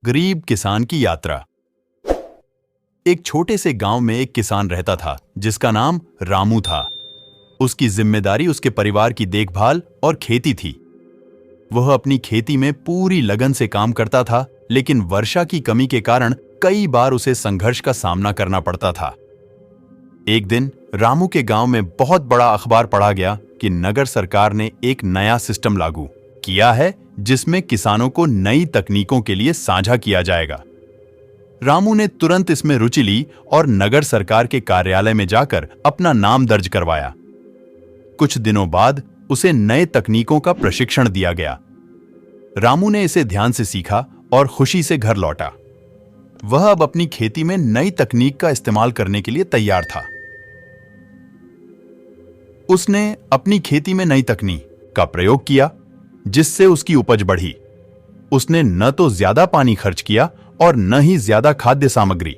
गरीब किसान की यात्रा। एक छोटे से गांव में एक किसान रहता था जिसका नाम रामू था। उसकी जिम्मेदारी उसके परिवार की देखभाल और खेती थी। वह अपनी खेती में पूरी लगन से काम करता था, लेकिन वर्षा की कमी के कारण कई बार उसे संघर्ष का सामना करना पड़ता था। एक दिन रामू के गांव में बहुत बड़ा अखबार पढ़ा गया कि नगर सरकार ने एक नया सिस्टम लागू किया है जिसमें किसानों को नई तकनीकों के लिए साझा किया जाएगा। रामू ने तुरंत इसमें रुचि ली और नगर सरकार के कार्यालय में जाकर अपना नाम दर्ज करवाया। कुछ दिनों बाद उसे नए तकनीकों का प्रशिक्षण दिया गया। रामू ने इसे ध्यान से सीखा और खुशी से घर लौटा। वह अब अपनी खेती में नई तकनीक का इस्तेमाल करने के लिए तैयार था। उसने अपनी खेती में नई तकनीक का प्रयोग किया, जिससे उसकी उपज बढ़ी। उसने न तो ज्यादा पानी खर्च किया और न ही ज्यादा खाद्य सामग्री।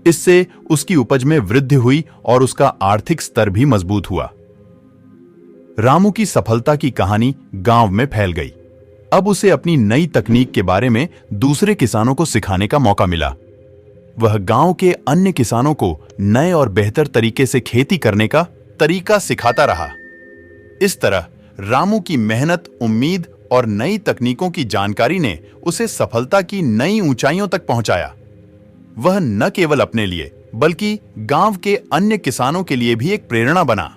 इससे उसकी उपज में वृद्धि हुई और उसका आर्थिक स्तर भी मजबूत हुआ। रामू की सफलता की कहानी गांव में फैल गई। अब उसे अपनी नई तकनीक के बारे में दूसरे किसानों को सिखाने का मौका मिला। वह गांव के अन्य किसानों को नए और बेहतर तरीके से खेती करने का तरीका सिखाता रहा। इस तरह रामू की मेहनत, उम्मीद और नई तकनीकों की जानकारी ने उसे सफलता की नई ऊंचाइयों तक पहुंचाया। वह न केवल अपने लिए बल्कि गांव के अन्य किसानों के लिए भी एक प्रेरणा बना।